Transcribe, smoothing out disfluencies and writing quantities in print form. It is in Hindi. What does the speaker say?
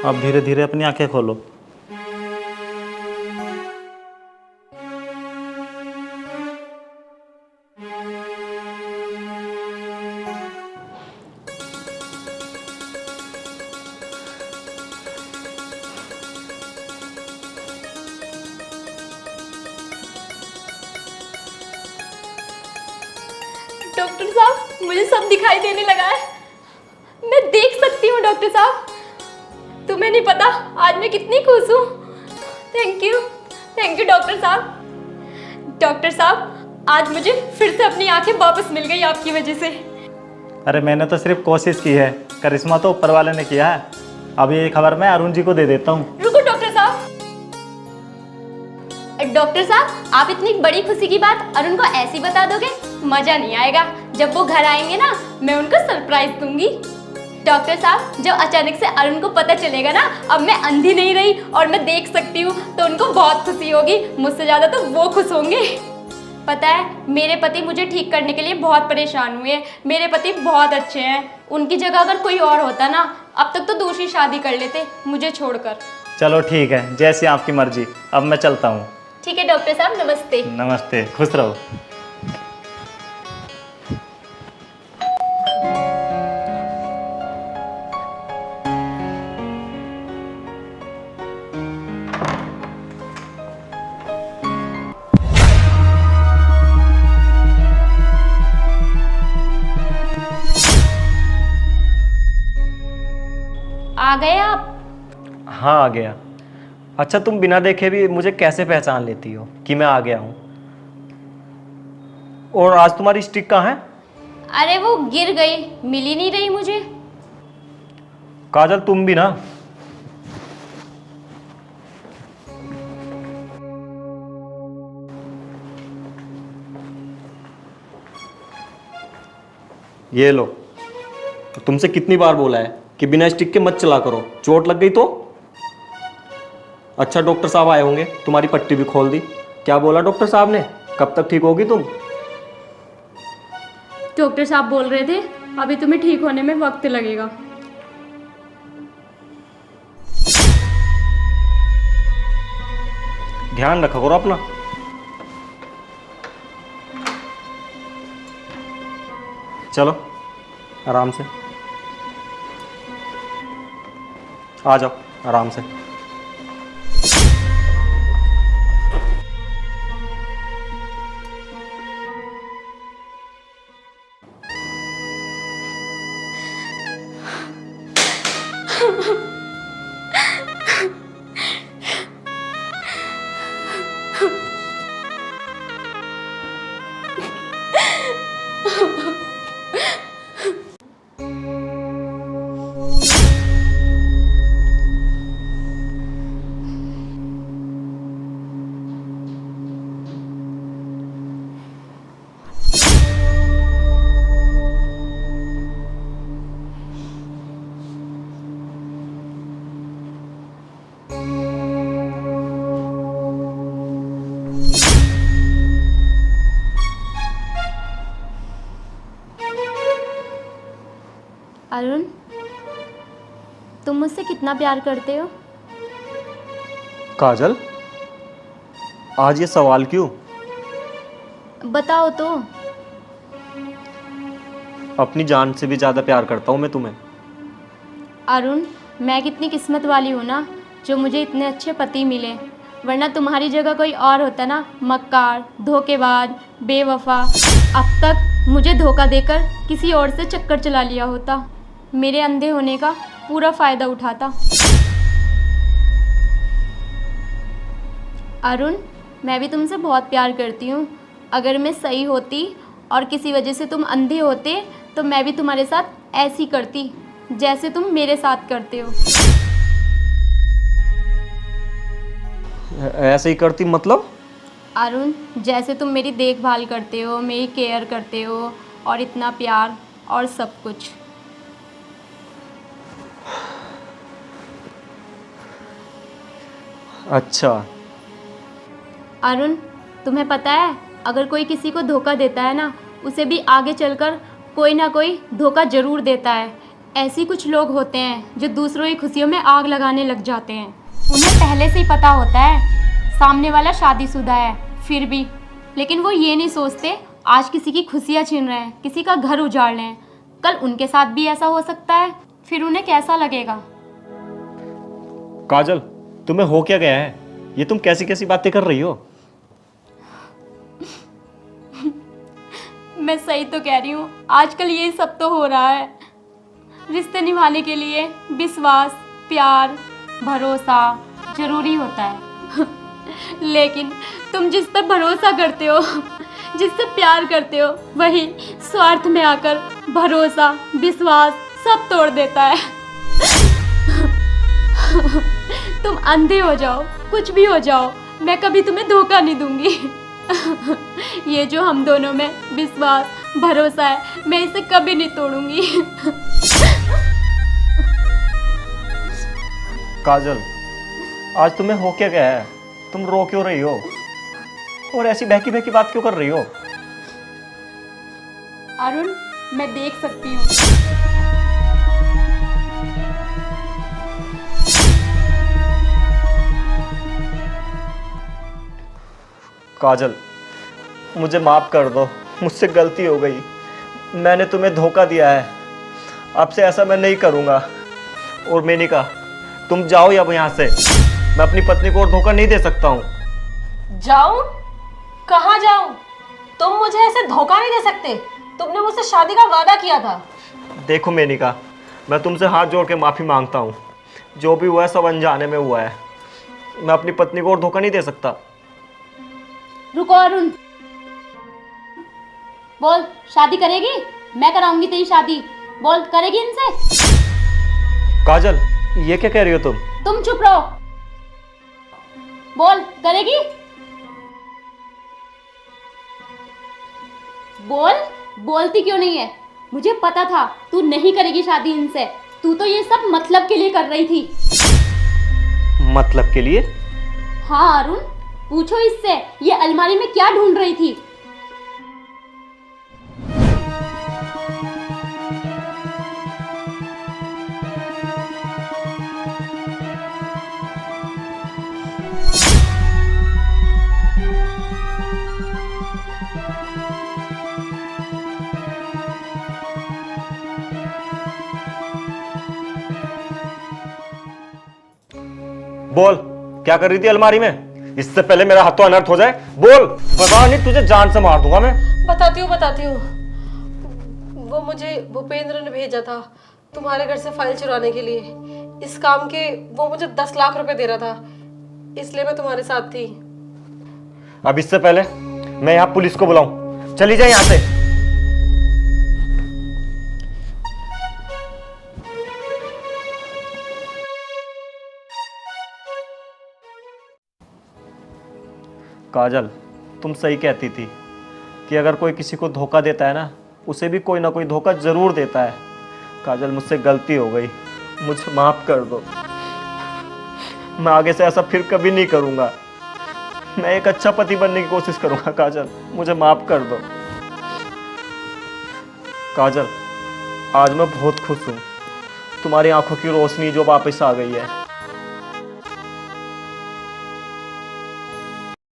अब धीरे धीरे अपनी आंखें खोलो। डॉक्टर साहब, मुझे सब दिखाई देने लगा है। मैं देख सकती हूँ डॉक्टर साहब। तुम्हें नहीं पता आज मैं कितनी खुश हूँ। थैंक यू डॉक्टर साहब। डॉक्टर साहब, आज मुझे फिर से अपनी आंखें वापस मिल गई आपकी वजह से। अरे मैंने तो सिर्फ कोशिश की है, करिश्मा तो ऊपर वाले ने किया है। अब ये खबर मैं अरुण जी को दे देता हूँ। रुको डॉक्टर साहब। डॉक्टर साहब, आप इतनी बड़ी खुशी की बात अरुण को ऐसी बता दोगे? मजा नहीं आएगा। जब वो घर आएंगे ना, मैं उनको सरप्राइज दूंगी। डॉक्टर साहब, जब अचानक से अरुण को पता चलेगा ना अब मैं अंधी नहीं रही और मैं देख सकती हूँ, तो उनको बहुत खुशी होगी। मुझसे ज्यादा तो वो खुश होंगे। पता है, मेरे पति मुझे ठीक करने के लिए बहुत परेशान हुए। मेरे पति बहुत अच्छे हैं। उनकी जगह अगर कोई और होता ना, अब तक तो दूसरी शादी कर लेते मुझे छोड़कर। चलो ठीक है, जैसी आपकी मर्जी। अब मैं चलता हूँ। ठीक है डॉक्टर साहब, नमस्ते। नमस्ते, खुश रहो। आ गए आप? हाँ, आ गया। अच्छा, तुम बिना देखे भी मुझे कैसे पहचान लेती हो कि मैं आ गया हूँ? और आज तुम्हारी स्टिक कहाँ है? अरे वो गिर गई, मिल ही नहीं रही मुझे। काजल, तुम भी ना। ये लो। तुमसे कितनी बार बोला है कि बिना स्टिक के मत चला करो, चोट लग गई तो? अच्छा, डॉक्टर साहब आए होंगे, तुम्हारी पट्टी भी खोल दी। क्या बोला डॉक्टर साहब ने? कब तक ठीक होगी तुम? डॉक्टर साहब बोल रहे थे अभी तुम्हें ठीक होने में वक्त लगेगा। ध्यान रखा करो अपना। चलो आराम से आ जाओ, आराम से। अरुण, तुम मुझसे कितना प्यार करते हो? काजल, आज ये सवाल क्यों? बताओ तो। अपनी जान से भी ज्यादा प्यार करता हूं मैं तुम्हें। अरुण, मैं कितनी किस्मत वाली हूँ ना जो मुझे इतने अच्छे पति मिले। वरना तुम्हारी जगह कोई और होता ना, मक्कार, धोखेबाज, बेवफा, अब तक मुझे धोखा देकर किसी और से चक्कर चला लिया होता। मेरे अंधे होने का पूरा फ़ायदा उठाता। अरुण, मैं भी तुमसे बहुत प्यार करती हूँ। अगर मैं सही होती और किसी वजह से तुम अंधे होते तो मैं भी तुम्हारे साथ ऐसी करती जैसे तुम मेरे साथ करते हो। ऐसे ही करती मतलब? अरुण, जैसे तुम मेरी देखभाल करते हो, मेरी केयर करते हो और इतना प्यार और सब कुछ। अच्छा। अरुण, तुम्हें पता है अगर कोई किसी को धोखा देता है ना, उसे भी आगे चलकर कोई ना कोई धोखा ज़रूर देता है। ऐसी कुछ लोग होते हैं जो दूसरों की खुशियों में आग लगाने लग जाते हैं। उन्हें पहले से ही पता होता है सामने वाला शादीशुदा है, फिर भी लेकिन वो ये नहीं सोचते आज किसी की खुशियाँ छीन रहे हैं, किसी का घर उजाड़ रहे हैं, कल उनके साथ भी ऐसा हो सकता है, फिर उन्हें कैसा लगेगा। काजल, तुम्हें हो क्या गया है? ये तुम कैसी कैसी बातें कर रही हो? मैं सही तो कह रही हूँ, आजकल ये सब तो हो रहा है। रिश्ते निभाने के लिए विश्वास, प्यार, भरोसा जरूरी होता है। लेकिन तुम जिस पर भरोसा करते हो, जिससे प्यार करते हो, वही स्वार्थ में आकर भरोसा, विश्वास सब तोड़ देता है। तुम अंधे हो जाओ, कुछ भी हो जाओ, मैं कभी तुम्हें धोखा नहीं दूंगी। ये जो हम दोनों में विश्वास, भरोसा है, मैं इसे कभी नहीं तोड़ूंगी। काजल, आज तुम्हें हो क्या गया है? तुम रो क्यों रही हो और ऐसी बहकी बहकी बात क्यों कर रही हो? अरुण, मैं देख सकती हूँ। काजल, मुझे माफ़ कर दो, मुझसे गलती हो गई। मैंने तुम्हें धोखा दिया है, अब से ऐसा मैं नहीं करूँगा। और मेनिका, तुम जाओ अब यहाँ से, मैं अपनी पत्नी को और धोखा नहीं दे सकता हूँ। जाऊं? कहाँ जाऊं? तुम मुझे ऐसे धोखा नहीं दे सकते। तुमने मुझसे शादी का वादा किया था। देखो मेनिका, मैं तुमसे हाथ जोड़ के माफ़ी मांगता हूँ। जो भी हुआ है सब अनजाने में हुआ है। मैं अपनी पत्नी को और धोखा नहीं दे सकता। रुको अरुण, बोल शादी करेगी? मैं कराऊंगी तेरी शादी, बोल करेगी इनसे? काजल, ये क्या कह रही हो तुम? तुम चुप रहो, बोल करेगी? बोल, बोलती क्यों नहीं है? मुझे पता था तू नहीं करेगी शादी इनसे। तू तो ये सब मतलब के लिए कर रही थी। मतलब के लिए? हाँ अरुण, पूछो इससे, ये अलमारी में क्या ढूंढ रही थी? बोल, क्या कर रही थी अलमारी में? इससे पहले मेरा हाथों अनर्थ हो जाए, बोल, पता नहीं तुझे जान से मार दूंगा मैं। बताती हूँ। वो मुझे भूपेंद्र ने भेजा था तुम्हारे घर से फाइल चुराने के लिए। इस काम के वो मुझे 10 लाख रुपए दे रहा था, इसलिए मैं तुम्हारे साथ थी। अब इससे पहले मैं यहाँ पुलिस को बुलाऊं, चली जाए यहाँ से। काजल, तुम सही कहती थी कि अगर कोई किसी को धोखा देता है ना, उसे भी कोई ना कोई धोखा जरूर देता है। काजल, मुझसे गलती हो गई, मुझे माफ कर दो। मैं आगे से ऐसा फिर कभी नहीं करूँगा। मैं एक अच्छा पति बनने की कोशिश करूँगा। काजल, मुझे माफ कर दो। काजल, आज मैं बहुत खुश हूँ। तुम्हारी आंखों की रोशनी जो वापस आ गई है।